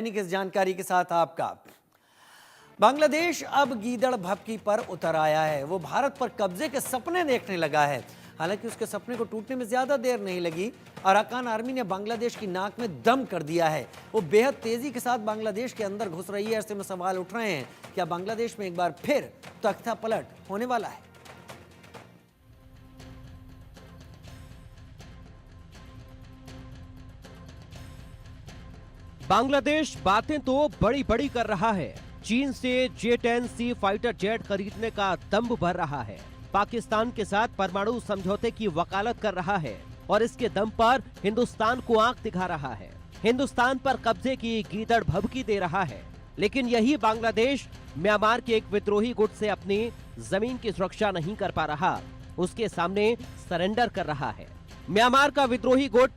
किस जानकारी के साथ आपका। बांग्लादेश अब गीदड़ भभकी पर उतर आया है। वो भारत पर कब्जे के सपने देखने लगा है। हालांकि उसके सपने को टूटने में ज्यादा देर नहीं लगी। अराकान आर्मी ने बांग्लादेश की नाक में दम कर दिया है। वो बेहद तेजी के साथ बांग्लादेश के अंदर घुस रही है। ऐसे में सवाल उठ रहे हैं, क्या बांग्लादेश में एक बार फिर तख्ता पलट होने वाला है? बांग्लादेश बातें तो बड़ी बड़ी कर रहा है। चीन से J-10C फाइटर जेट खरीदने का दंभ भर रहा है। पाकिस्तान के साथ परमाणु समझौते की वकालत कर रहा है और इसके दम पर हिंदुस्तान को आंख दिखा रहा है। हिंदुस्तान पर कब्जे की गीदड़ भभकी दे रहा है। लेकिन यही बांग्लादेश म्यांमार के एक विद्रोही गुट से अपनी जमीन की सुरक्षा नहीं कर पा रहा, उसके सामने सरेंडर कर रहा है। म्यांमार का विद्रोही गुट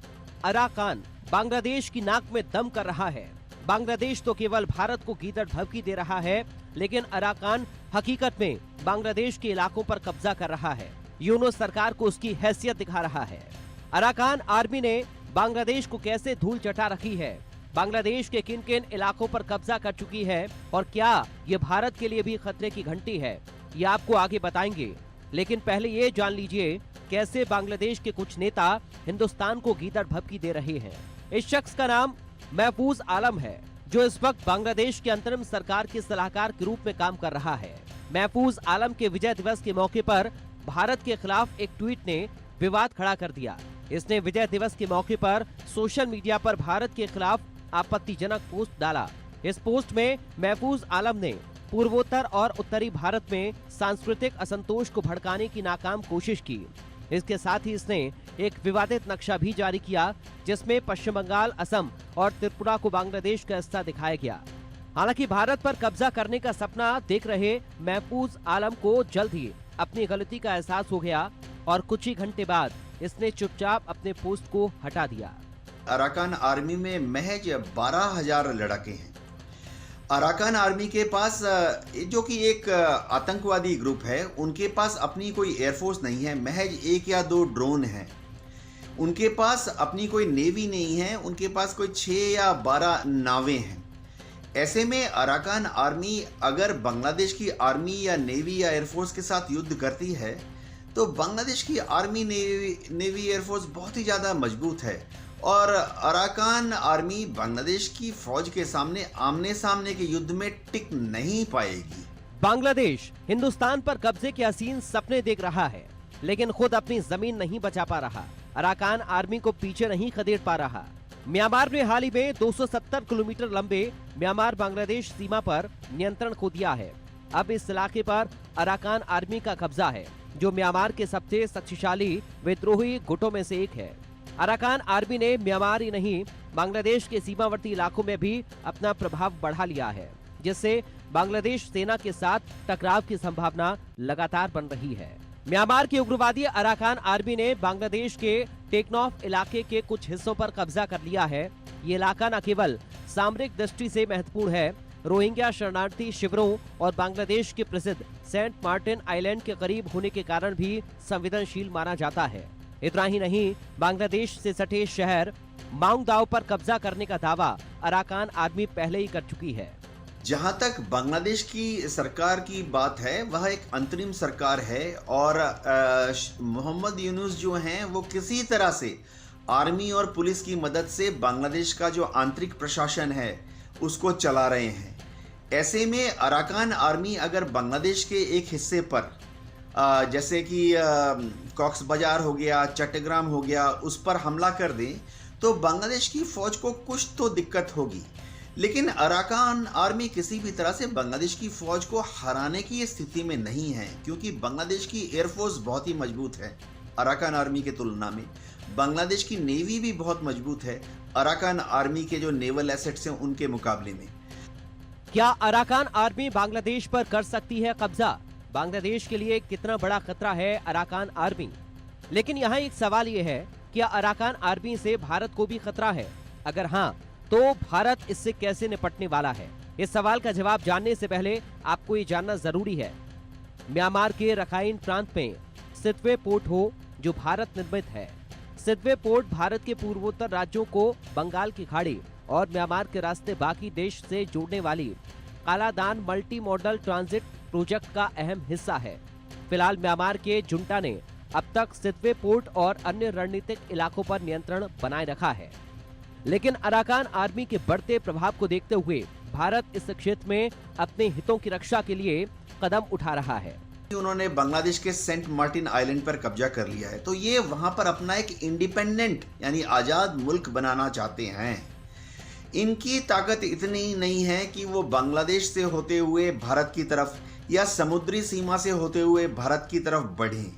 अराकान बांग्लादेश की नाक में दम कर रहा है। बांग्लादेश तो केवल भारत को गीदड़ भभकी दे रहा है, लेकिन अराकान हकीकत में बांग्लादेश के इलाकों पर कब्जा कर रहा है। यूनूस सरकार को उसकी हैसियत दिखा रहा है। अराकान आर्मी ने बांग्लादेश को कैसे धूल चटा रखी है, बांग्लादेश के किन किन इलाकों पर कब्जा कर चुकी है और क्या ये भारत के लिए भी खतरे की घंटी है, ये आपको आगे बताएंगे। लेकिन पहले ये जान लीजिए कैसे बांग्लादेश के कुछ नेता हिंदुस्तान को गीदड़ भभकी दे रहे हैं। इस शख्स का नाम महफूज आलम है, जो इस वक्त बांग्लादेश के अंतरिम सरकार के सलाहकार के रूप में काम कर रहा है। महफूज आलम के विजय दिवस के मौके पर भारत के खिलाफ एक ट्वीट ने विवाद खड़ा कर दिया। इसने विजय दिवस के मौके पर सोशल मीडिया पर भारत के खिलाफ आपत्तिजनक पोस्ट डाला। इस पोस्ट में महफूज आलम ने पूर्वोत्तर और उत्तरी भारत में सांस्कृतिक असंतोष को भड़काने की नाकाम कोशिश की। इसके साथ ही इसने एक विवादित नक्शा भी जारी किया, जिसमें पश्चिम बंगाल, असम और त्रिपुरा को बांग्लादेश का हिस्सा दिखाया गया। हालांकि भारत पर कब्जा करने का सपना देख रहे महफूज आलम को जल्द ही अपनी गलती का एहसास हो गया और कुछ ही घंटे बाद इसने चुपचाप अपने पोस्ट को हटा दिया। अराकान आर्मी में महज 12,000 लड़ाके हैं। अराकान आर्मी के पास जो कि एक आतंकवादी ग्रुप है, उनके पास अपनी कोई एयरफोर्स नहीं है, महज 1 या 2 ड्रोन हैं। उनके पास अपनी कोई नेवी नहीं है, उनके पास कोई 6 या 12 नावें हैं। ऐसे में अराकान आर्मी अगर बांग्लादेश की आर्मी या नेवी या एयरफोर्स के साथ युद्ध करती है तो बांग्लादेश की आर्मी नेवी एयरफोर्स बहुत ही ज़्यादा मजबूत है और अराकान आर्मी बांग्लादेश की फौज के सामने आमने सामने के युद्ध में टिक नहीं पाएगी। बांग्लादेश हिंदुस्तान पर कब्जे के हसीन सपने देख रहा है, लेकिन खुद अपनी जमीन नहीं बचा पा रहा। अराकान आर्मी को पीछे नहीं खदेड़ पा रहा। म्यांमार ने हाल ही में 270 किलोमीटर लंबे म्यांमार बांग्लादेश सीमा पर नियंत्रण खो दिया है। अब इस इलाके पर अराकान आर्मी का कब्जा है, जो म्यांमार के सबसे शक्तिशाली विद्रोही गुटों में से एक है। अराकान आर्मी ने म्यांमार ही नहीं, बांग्लादेश के सीमावर्ती इलाकों में भी अपना प्रभाव बढ़ा लिया है, जिससे बांग्लादेश सेना के साथ टकराव की संभावना लगातार बन रही है। म्यांमार की उग्रवादी अराकान आर्मी ने बांग्लादेश के टेकनॉफ इलाके के कुछ हिस्सों पर कब्जा कर लिया है। ये इलाका न केवल सामरिक दृष्टि से महत्वपूर्ण है, रोहिंग्या शरणार्थी शिविरों और बांग्लादेश के प्रसिद्ध सेंट मार्टिन आइलैंड के करीब होने के कारण भी संवेदनशील माना जाता है। इतना ही नहीं, बांग्लादेश से सटे शहर माउंग दाव पर कब्जा करने का दावा अराकान आर्मी पहले ही कर चुकी है। जहां तक बांग्लादेश की सरकार की बात है, वह एक अंतरिम सरकार है और मोहम्मद यूनुस जो हैं वो किसी तरह से आर्मी और पुलिस की मदद से बांग्लादेश का जो आंतरिक प्रशासन है उसको चला रहे हैं। ऐसे में अराकान आर्मी अगर बांग्लादेश के एक हिस्से पर जैसे कि कॉक्स बाजार हो गया, चट्टग्राम हो गया, उस पर हमला कर दें तो बांग्लादेश की फौज को कुछ तो दिक्कत होगी। लेकिन अराकान आर्मी किसी भी तरह से बांग्लादेश की फौज को हराने की स्थिति में नहीं है, क्योंकि बांग्लादेश की एयरफोर्स बहुत ही मजबूत है अराकान आर्मी के तुलना में। बांग्लादेश की नेवी भी बहुत मजबूत है अराकान आर्मी के जो नेवल एसेट्स हैं उनके मुकाबले में। क्या अराकान आर्मी बांग्लादेश पर कर सकती है कब्जा? बांग्लादेश के लिए कितना बड़ा खतरा है अराकान आर्मी? लेकिन यहाँ एक सवाल ये है, क्या अराकान आर्मी से भारत को भी खतरा है? अगर हाँ, तो भारत इससे कैसे निपटने वाला है? इस सवाल का जवाब जानने से पहले आपको ये जानना जरूरी है, म्यांमार के रखाइन प्रांत में सितवे पोर्ट हो जो भारत निर्मित है। सितवे पोर्ट भारत के पूर्वोत्तर राज्यों को बंगाल की खाड़ी और म्यांमार के रास्ते बाकी देश से जोड़ने वाली Kaladan multi modal transit project का अहम हिस्सा है। फिलहाल म्यांमार के जुंटा ने अब तक सितवे पोर्ट और अन्य रणनीतिक इलाकों पर नियंत्रण बनाए रखा है, लेकिन अराकान आर्मी के बढ़ते प्रभाव को देखते हुए भारत इस क्षेत्र में अपने हितों की रक्षा के लिए कदम उठा रहा है। उन्होंने बांग्लादेश के सेंट मार्टिन आइलैंड पर कब्जा कर लिया है, तो ये वहां पर अपना एक इंडिपेंडेंट यानी आजाद मुल्क बनाना चाहते हैं। इनकी ताकत इतनी नहीं है कि वो बांग्लादेश से होते हुए भारत की तरफ या समुद्री सीमा से होते हुए भारत की तरफ बढ़ें।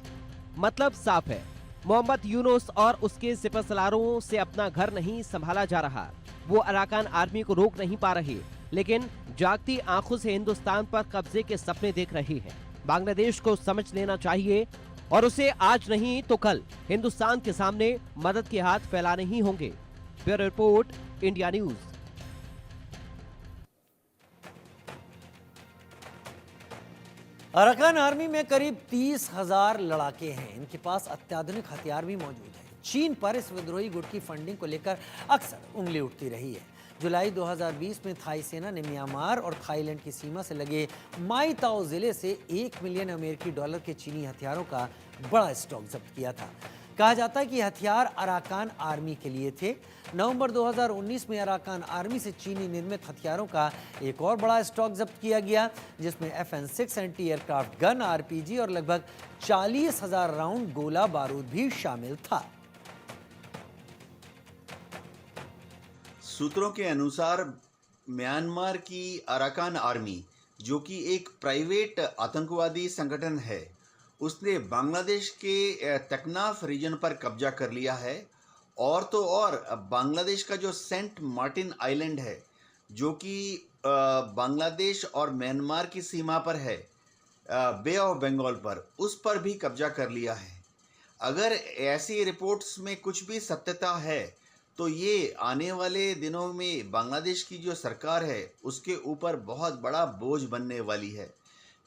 मतलब साफ है, मोहम्मद यूनुस और उसके सिपहसालारों से अपना घर नहीं संभाला जा रहा। वो अराकान आर्मी को रोक नहीं पा रहे, लेकिन जागती आंखों से हिंदुस्तान पर कब्जे के सपने देख रही है। बांग्लादेश को समझ लेना चाहिए और उसे आज नहीं तो कल हिंदुस्तान के सामने मदद के हाथ फैलाने ही होंगे। Bureau report, India news. Arakan army में करीब 30,000 लड़ाके हैं। इनके पास अत्याधुनिक हथियार भी मौजूद है। चीन पर इस विद्रोही गुट की फंडिंग को लेकर अक्सर उंगली उठती रही है। जुलाई 2020 में थाई सेना ने म्यांमार और थाईलैंड की सीमा से लगे माई ताओ जिले से 1 मिलियन अमेरिकी डॉलर के चीनी हथियारों का बड़ा स्टॉक जब्त किया था। कहा जाता है कि हथियार अराकान आर्मी के लिए थे। नवंबर 2019 में अराकान आर्मी से चीनी निर्मित हथियारों का एक और बड़ा स्टॉक जब्त किया गया, जिसमें FN-6 anti aircraft gun, RPG और लगभग 40,000 राउंड गोला बारूद भी शामिल था। सूत्रों के अनुसार म्यांमार की अराकान आर्मी, जो कि एक प्राइवेट आतंकवादी संगठन है, उसने बांग्लादेश के तकनाफ रीजन पर कब्जा कर लिया है। और तो और बांग्लादेश का जो सेंट मार्टिन आइलैंड है, जो कि बांग्लादेश और म्यांमार की सीमा पर है, बे ऑफ बंगाल पर, उस पर भी कब्जा कर लिया है। अगर ऐसी रिपोर्ट्स में कुछ भी सत्यता है तो ये आने वाले दिनों में बांग्लादेश की जो सरकार है उसके ऊपर बहुत बड़ा बोझ बनने वाली है,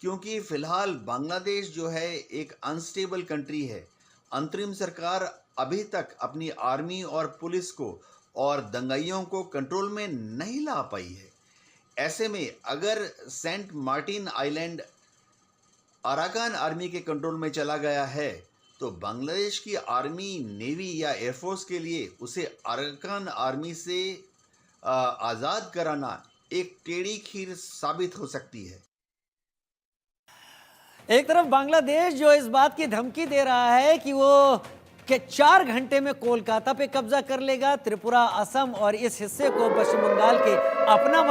क्योंकि फिलहाल बांग्लादेश जो है एक अनस्टेबल कंट्री है। अंतरिम सरकार अभी तक अपनी आर्मी और पुलिस को और दंगाइयों को कंट्रोल में नहीं ला पाई है। ऐसे में अगर Saint Martin island Arakan army के कंट्रोल में चला गया है तो बांग्लादेश की आर्मी, नेवी या एयरफोर्स के लिए उसे अराकान आर्मी से आज़ाद कराना एक टेढ़ी खीर साबित हो सकती है। एक तरफ बांग्लादेश जो इस बात की धमकी दे रहा है कि वो 4 घंटे में कोलकाता पे कब्जा कर लेगा, त्रिपुरा, असम और इस हिस्से को पश्चिम बंगाल के अपना